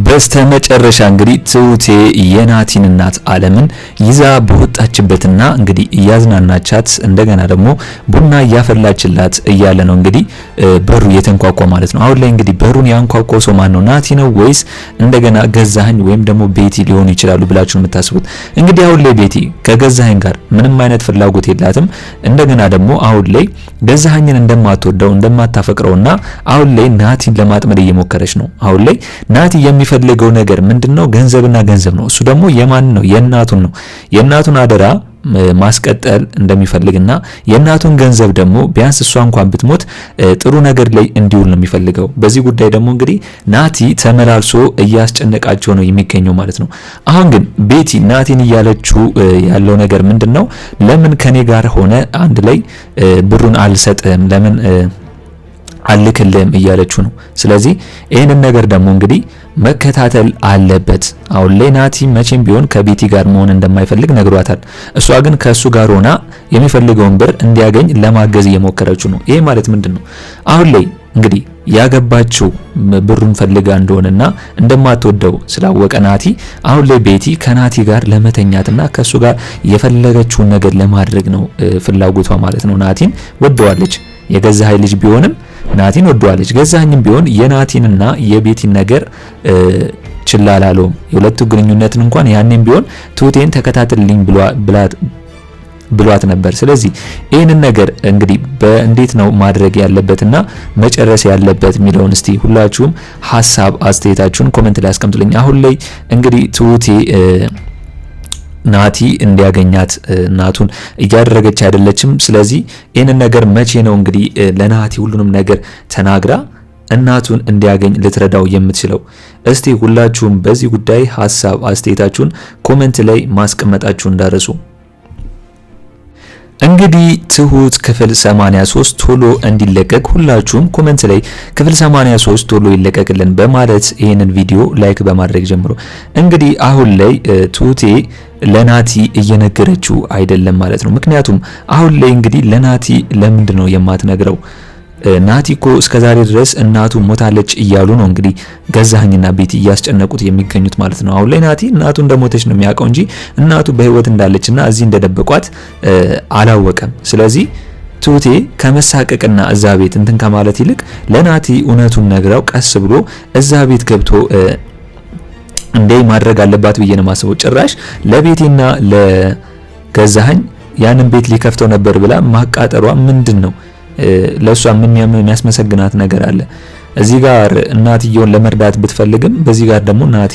በስተመጨረሻ እንግዲህ ትሁቴ የናቲን እናት አለምን ይዛ በወጣችበትና እንግዲህ እያዝናናቻት እንደገና ደግሞ ቡና እያፈላችላት እያለ ነው እንግዲህ በሩ የተንኳኳ ማለት ነው። አሁን ላይ እንግዲህ በሩን ያንኳኳው ሰው ማን ነው? ናቲ ነው ወይስ እንደገና ገዛኸኝ ወይም ደግሞ ቤቲ ሊሆኑ ይችላሉ ብላችሁ የምታስቡት? እንግዲህ አሁን ላይ ቤቲ ከገዛኸኝ ጋር ምንም አይነት ፍላጎት የላትም። እንደገና ደግሞ አሁን ላይ ገዛኸኝን እንደማትወደው እንደማታፈቅረውና አሁን ላይ ናቲን ለማጥመድ እየሞከረች ነው። አሁን ላይ ናቲ የሚፈልገው ነገር ምንድነው? ገንዘብና ገንዘብ ነው። እሱ ደግሞ የማን ነው? የእናቱን ነው። የእናቱን አደራ ማስቀጠል እንደሚፈልግና የእናቱን ገንዘብ ደግሞ ቢያንስ እሷ እንኳን ብትሞት ጥሩ ነገር ላይ እንዲውል ነው የሚፈልገው። በዚህ ጉዳይ ደግሞ እንግዲህ ናቲ ተመላልሶ እያስጨነቃቸው ነው የሚገኘው ማለት ነው። አሁን ግን ቤቲ ናቲን እያለችው ያለው ነገር ምንድነው? ለምን ከኔ ጋር ሆነ አንድ ላይ ብሩን አልሰጥም ለምን አልክልም እያለችው ነው። ስለዚህ ይሄንን ነገር ደግሞ እንግዲህ መከታተል አለበት። አሁን ላይ ናቲ መቼም ቢሆን ከቤቲ ጋር መሆን እንደማይፈልግ ነግሯታል። እሷ ግን ከሱ ጋር ሆና የሚፈልገውን ብር እንዲያገኝ ለማገዝ እየሞከረችው ነው። ይሄ ማለት ምንድነው? አሁን ላይ እንግዲህ ያገባችው ብሩን ፈልጋ እንደሆነና እንደማትወደው ስላወቀ ናቲ አሁን ላይ ቤቲ ከናቲ ጋር ለመተኛትና ከሱ ጋር የፈለገችውን ነገር ለማድረግ ነው ፍላጎቷ ማለት ነው። ናቲን ወደዋለች። የገዛኸኝ ልጅ ቢሆንም ናቲን ወደዋለች። ገዛኸኝም ቢሆን የናቲንና የቤቲን ነገር ችላ አላለውም። የሁለቱ ግንኙነትን እንኳን ያኔም ቢሆን ትሁቴን ተከታተልልኝ ብሏት ነበር። ስለዚህ ይህንን ነገር እንግዲህ በእንዴት ነው ማድረግ ያለበትና መጨረስ ያለበት የሚለውን እስቲ ሁላችሁም ሀሳብ አስተያየታችሁን ኮሜንት ላይ አስቀምጡልኝ። አሁን ላይ እንግዲህ ትሁቴ ናቲ እንዲያገኛት እናቱን እያደረገች አይደለችም። ስለዚህ ይህንን ነገር መቼ ነው እንግዲህ ለናቲ ሁሉንም ነገር ተናግራ እናቱን እንዲያገኝ ልትረዳው የምትችለው? እስቲ ሁላችሁም በዚህ ጉዳይ ሀሳብ አስተያየታችሁን ኮሜንት ላይ ማስቀመጣችሁ እንዳረሱ። እንግዲህ ትሁት ክፍል 83 ቶሎ እንዲለቀቅ ሁላችሁም ኮሜንት ላይ ክፍል 83 ቶሎ ይለቀቅልን በማለት ይሄንን ቪዲዮ ላይክ በማድረግ ጀምሮ እንግዲህ አሁን ላይ ትሁቴ ለናቲ እየነገረችው አይደለም ማለት ነው። ምክንያቱም አሁን ላይ እንግዲህ ለናቲ ለምንድን ነው የማትነግረው? ናቲ እኮ እስከዛሬ ድረስ እናቱ ሞታለች እያሉ ነው እንግዲህ ገዛኸኝና ቤቲ እያስጨነቁት የሚገኙት ማለት ነው። አሁን ላይ ናቲ እናቱ እንደሞተች ነው የሚያውቀው እንጂ እናቱ በህይወት እንዳለችና እዚህ እንደደበቋት አላወቀም። ስለዚህ ትሁቴ ከመሳቀቅና እዛ ቤት እንትን ከማለት ይልቅ ለናቲ እውነቱን ነግራው ቀስ ብሎ እዛ ቤት ገብቶ እንዴ ማድረግ አለባት ብዬ ነው የማስበው። ጭራሽ ለቤቴና ለገዛኸኝ ያንን ቤት ሊከፍተው ነበር ብላ ማቃጠሯ ምንድን ነው? ለሷ ምን የሚያስመሰግናት ነገር አለ? እዚህ ጋር እናትየውን ለመርዳት ብትፈልግም በዚህ ጋር ደግሞ ናቲ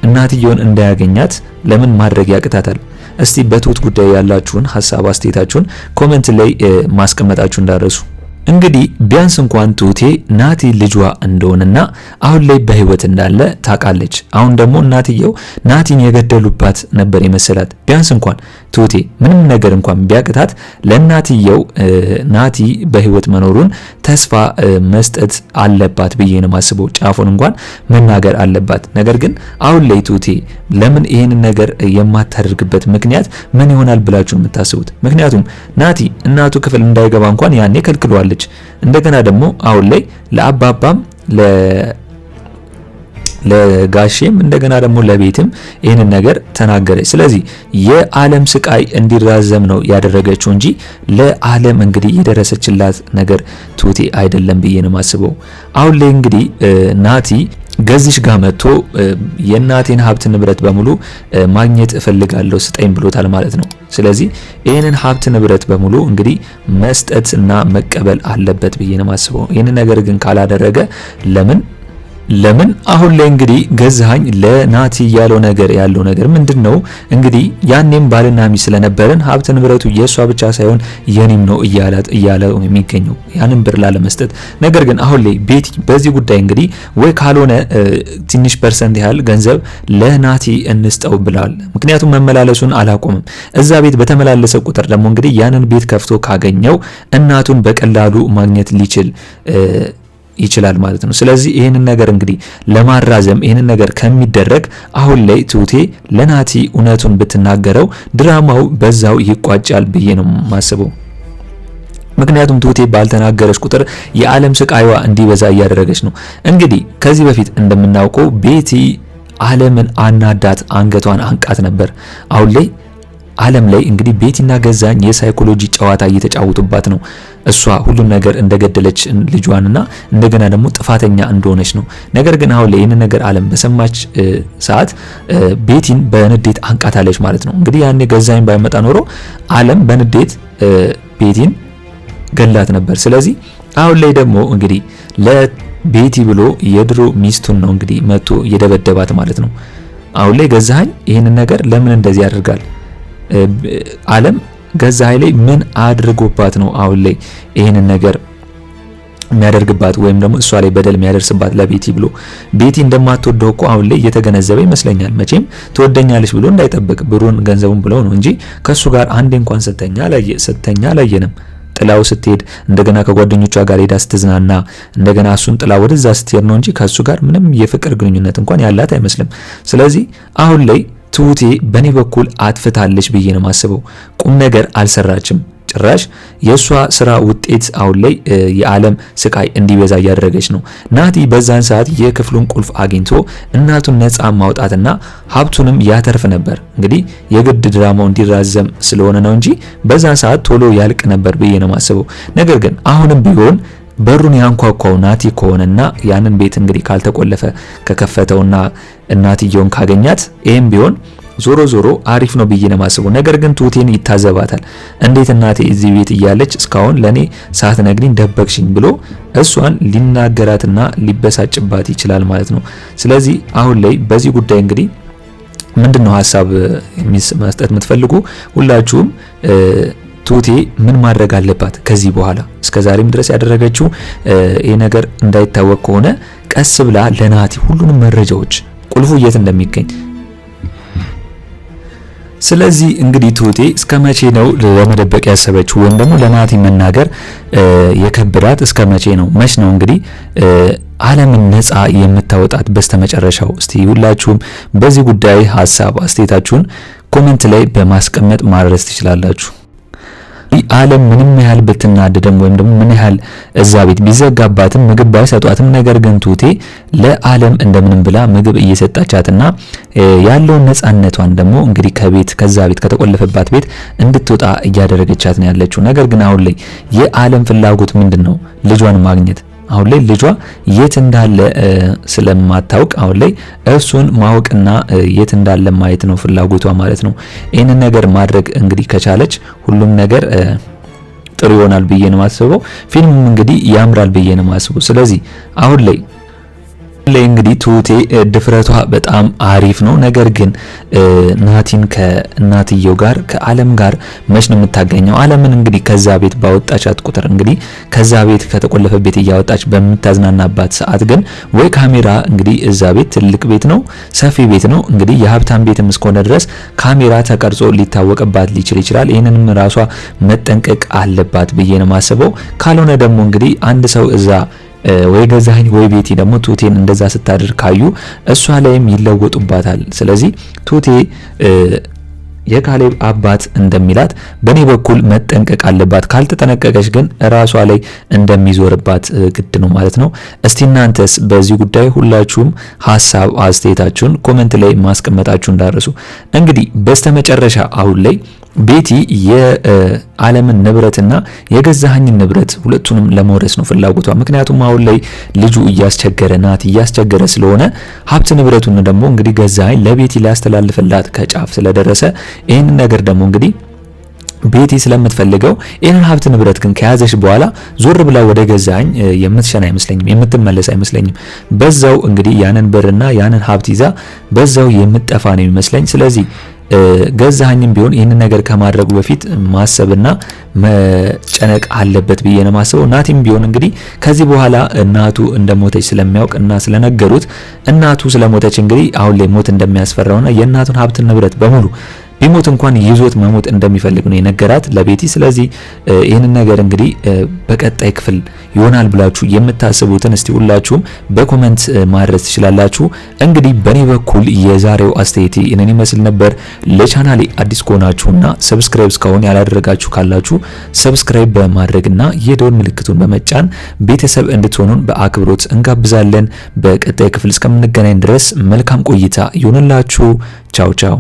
እናትየውን እንዳያገኛት ለምን ማድረግ ያቅታታል? እስቲ በትሁት ጉዳይ ያላችሁን ሀሳብ አስተያየታችሁን ኮሜንት ላይ ማስቀመጣችሁ እንዳረሱ። እንግዲህ ቢያንስ እንኳን ትሁቴ ናቲ ልጇ እንደሆነና አሁን ላይ በህይወት እንዳለ ታውቃለች። አሁን ደግሞ እናትየው ናቲን የገደሉባት ነበር የመሰላት። ቢያንስ እንኳን ትሁቴ ምንም ነገር እንኳን ቢያቅታት ለናትየው ናቲ በህይወት መኖሩን ተስፋ መስጠት አለባት ብዬ ነው የማስበው። ጫፉን እንኳን መናገር አለባት። ነገር ግን አሁን ላይ ትሁቴ ለምን ይሄንን ነገር የማታደርግበት ምክንያት ምን ይሆናል ብላችሁ የምታስቡት? ምክንያቱም ናቲ እናቱ ክፍል እንዳይገባ እንኳን ያኔ ከልክሏለች። እንደገና ደግሞ አሁን ላይ ለአባባም ለጋሼም እንደገና ደግሞ ለቤትም ይህንን ነገር ተናገረች። ስለዚህ የዓለም ስቃይ እንዲራዘም ነው ያደረገችው እንጂ ለዓለም እንግዲህ የደረሰችላት ነገር ትሁቴ አይደለም ብዬ ነው የማስበው። አሁን ላይ እንግዲህ ናቲ ገዚሽ ጋር መጥቶ የእናቴን ሀብት ንብረት በሙሉ ማግኘት እፈልጋለሁ ስጠኝ ብሎታል ማለት ነው። ስለዚህ ይህንን ሀብት ንብረት በሙሉ እንግዲህ መስጠትና መቀበል አለበት ብዬ ነው የማስበው። ይህንን ነገር ግን ካላደረገ ለምን አሁን ላይ እንግዲህ ገዛኸኝ ለናቲ ያለው ነገር ምንድነው? እንግዲህ ያኔም ባልና ሚስት ስለነበረን ሀብት ንብረቱ የሷ ብቻ ሳይሆን የኔም ነው እያለ የሚገኘው ያንን ብር ላለመስጠት። ነገር ግን አሁን ላይ ቤቲ በዚህ ጉዳይ እንግዲህ ወይ ካልሆነ ትንሽ ፐርሰንት ያህል ገንዘብ ለናቲ እንስጠው ብለዋል። ምክንያቱም መመላለሱን አላቆምም። እዛ ቤት በተመላለሰ ቁጥር ደግሞ እንግዲህ ያንን ቤት ከፍቶ ካገኘው እናቱን በቀላሉ ማግኘት ይችላል ማለት ነው። ስለዚህ ይሄንን ነገር እንግዲህ ለማራዘም ይሄንን ነገር ከሚደረግ አሁን ላይ ትሁቴ ለናቲ እውነቱን ብትናገረው ድራማው በዛው ይቋጫል ብዬ ነው ማስበው። ምክንያቱም ትሁቴ ባልተናገረች ቁጥር የዓለም ስቃይዋ እንዲበዛ እያደረገች ነው። እንግዲህ ከዚህ በፊት እንደምናውቀው ቤቲ ዓለምን አናዳት አንገቷን አንቃት ነበር። አሁን ላይ ዓለም ላይ እንግዲህ ቤቲና ገዛኝ የሳይኮሎጂ ጨዋታ እየተጫወቱባት ነው። እሷ ሁሉን ነገር እንደገደለች ልጇንና እንደገና ደግሞ ጥፋተኛ እንደሆነች ነው። ነገር ግን አሁን ላይ ይህንን ነገር ዓለም በሰማች ሰዓት ቤቲን በንዴት አንቃታለች ማለት ነው። እንግዲህ ያኔ ገዛኝ ባይመጣ ኖሮ ዓለም በንዴት ቤቲን ገላት ነበር። ስለዚህ አሁን ላይ ደግሞ እንግዲህ ለቤቲ ብሎ የድሮ ሚስቱን ነው እንግዲህ መጥቶ የደበደባት ማለት ነው። አሁን ላይ ገዛኸኝ ይህንን ነገር ለምን እንደዚህ ያደርጋል? ዓለም ገዛኸኝ ላይ ምን አድርጎባት ነው አሁን ላይ ይህንን ነገር የሚያደርግባት ወይም ደግሞ እሷ ላይ በደል የሚያደርስባት? ለቤቲ ብሎ ቤቲ እንደማትወደው እኮ አሁን ላይ እየተገነዘበ ይመስለኛል። መቼም ትወደኛለች ብሎ እንዳይጠብቅ ብሩን ገንዘቡን ብለው ነው እንጂ ከሱ ጋር አንዴ እንኳን ስተኛ አላየንም። ጥላው ስትሄድ እንደገና ከጓደኞቿ ጋር ሄዳ ስትዝናና እንደገና እሱን ጥላ ወደዛ ስትሄድ ነው እንጂ ከሱ ጋር ምንም የፍቅር ግንኙነት እንኳን ያላት አይመስልም። ስለዚህ አሁን ላይ ትሁቴ በኔ በኩል አጥፍታለች ብዬ ነው የማስበው። ቁም ነገር አልሰራችም። ጭራሽ የሷ ስራ ውጤት አሁን ላይ የዓለም ስቃይ እንዲበዛ እያደረገች ነው። ናቲ በዛን ሰዓት የክፍሉን ቁልፍ አግኝቶ እናቱን ነፃ ማውጣትና ሀብቱንም ያተርፍ ነበር። እንግዲህ የግድ ድራማው እንዲራዘም ስለሆነ ነው እንጂ በዛን ሰዓት ቶሎ ያልቅ ነበር ብዬ ነው የማስበው። ነገር ግን አሁንም ቢሆን በሩን ያንኳኳው ናቲ ከሆነና ያንን ቤት እንግዲህ ካልተቆለፈ ከከፈተውና እናትየውን ካገኛት ይሄም ቢሆን ዞሮ ዞሮ አሪፍ ነው ብዬ ነው የማስበው። ነገር ግን ትሁቴን ይታዘባታል። እንዴት እናቴ እዚህ ቤት እያለች እስካሁን ለኔ ሳትነግሪኝ ደበቅሽኝ ብሎ እሷን ሊናገራትና ሊበሳጭባት ይችላል ማለት ነው። ስለዚህ አሁን ላይ በዚህ ጉዳይ እንግዲህ ምንድነው ሐሳብ መስጠት የምትፈልጉ ሁላችሁም? ትሁቴ ምን ማድረግ አለባት ከዚህ በኋላ? እስከዛሬም ድረስ ያደረገችው ይሄ ነገር እንዳይታወቅ ከሆነ ቀስ ብላ ለናቲ ሁሉንም መረጃዎች ቁልፉ የት እንደሚገኝ ስለዚህ እንግዲህ ትሁቴ እስከ መቼ ነው ለመደበቅ ያሰበችው ወይም ደግሞ ለናቲ መናገር የከበዳት? እስከ መቼ ነው? መች ነው እንግዲህ ዓለምን ነፃ የምታወጣት በስተመጨረሻው? እስቲ ሁላችሁም በዚህ ጉዳይ ሐሳብ አስተያየታችሁን ኮሜንት ላይ በማስቀመጥ ማድረስ ትችላላችሁ። ዓለም ምንም ያህል ብትናደድም ወይም ደግሞ ምን ያህል እዛ ቤት ቢዘጋባትም ምግብ ባይሰጧትም ነገር ግን ትሁቴ ለዓለም እንደምንም ብላ ምግብ እየሰጣቻትና ያለውን ነፃነቷን ደግሞ እንግዲህ ከዛ ቤት ከተቆለፈባት ቤት እንድትወጣ እያደረገቻት ነው ያለችው። ነገር ግን አሁን ላይ የዓለም ፍላጎት ምንድነው? ልጇን ማግኘት። አሁን ላይ ልጇ የት እንዳለ ስለማታውቅ አሁን ላይ እሱን ማወቅና የት እንዳለ ማየት ነው ፍላጎቷ ማለት ነው። ይህንን ነገር ማድረግ እንግዲህ ከቻለች ሁሉም ነገር ጥሩ ይሆናል ብዬ ነው የማስበው። ፊልሙም እንግዲህ ያምራል ብዬ ነው የማስበው። ስለዚህ አሁን ላይ እንግዲህ ትሁቴ ድፍረቷ በጣም አሪፍ ነው። ነገር ግን ናቲን ከእናትየው ጋር ከዓለም ጋር መች ነው የምታገኘው? ዓለምን እንግዲህ ከዛ ቤት ባወጣቻት ቁጥር እንግዲህ ከዛ ቤት ከተቆለፈ ቤት እያወጣች በምታዝናናባት ሰዓት ግን ወይ ካሜራ እንግዲህ እዛ ቤት ትልቅ ቤት ነው፣ ሰፊ ቤት ነው። እንግዲህ የሀብታም ቤትም እስከሆነ ድረስ ካሜራ ተቀርጾ ሊታወቅባት ሊችል ይችላል። ይህንንም ራሷ መጠንቀቅ አለባት ብዬ ነው የማስበው። ካልሆነ ደግሞ እንግዲህ አንድ ሰው እዛ ወይ ገዛኸኝ ወይ ቤቲ ደግሞ ትሁቴን እንደዛ ስታድር ካዩ እሷ ላይም ይለወጡባታል። ስለዚህ ትሁቴ የካሌብ አባት እንደሚላት በኔ በኩል መጠንቀቅ አለባት። ካልተጠነቀቀች ግን ራሷ ላይ እንደሚዞርባት ግድ ነው ማለት ነው። እስቲ እናንተስ በዚህ ጉዳይ ሁላችሁም ሐሳብ አስተያየታችሁን ኮሜንት ላይ ማስቀመጣችሁ እንዳረሱ። እንግዲህ በስተመጨረሻ አሁን ላይ ቤቲ የዓለምን ንብረትና የገዛኸኝን ንብረት ሁለቱንም ለመውረስ ነው ፍላጎቷ። ምክንያቱም አሁን ላይ ልጁ እያስቸገረ ስለሆነ ሀብት ንብረቱን ደግሞ እንግዲህ ገዛኸኝ ለቤቲ ሊያስተላልፍላት ከጫፍ ስለደረሰ ይህንን ነገር ደግሞ እንግዲህ ቤቲ ስለምትፈልገው ይህንን ሀብት ንብረት ግን ከያዘሽ በኋላ ዞር ብላ ወደ ገዛኸኝ የምትሸና አይመስለኝም፣ የምትመለስ አይመስለኝም። በዛው እንግዲህ ያንን ብርና ያንን ሀብት ይዛ በዛው የምትጠፋ ነው የሚመስለኝ። ስለዚህ ገዛኸኝም ቢሆን ይህንን ነገር ከማድረጉ በፊት ማሰብና መጨነቅ አለበት ብዬ ነው ማስበው። ናቲም ቢሆን እንግዲህ ከዚህ በኋላ እናቱ እንደሞተች ስለሚያውቅ እና ስለነገሩት እናቱ ስለሞተች እንግዲህ አሁን ላይ ሞት እንደሚያስፈራውና የእናቱን ሀብት ንብረት በሙሉ ቢሞት እንኳን ይዞት መሞት እንደሚፈልግ ነው የነገራት ለቤቲ። ስለዚህ ይህንን ነገር እንግዲህ በቀጣይ ክፍል ይሆናል ብላችሁ የምታስቡትን እስቲ ሁላችሁም በኮሜንት ማድረስ ትችላላችሁ። እንግዲህ በኔ በኩል የዛሬው አስተያየቴ እኔን ይመስል ነበር። ለቻናሌ አዲስ ከሆናችሁና ሰብስክራይብ እስካሁን ያላደረጋችሁ ካላችሁ ሰብስክራይብ በማድረግና የደወል ምልክቱን በመጫን ቤተሰብ እንድትሆኑን በአክብሮት እንጋብዛለን። በቀጣይ ክፍል እስከምንገናኝ ድረስ መልካም ቆይታ ይሁንላችሁ። ቻው ቻው።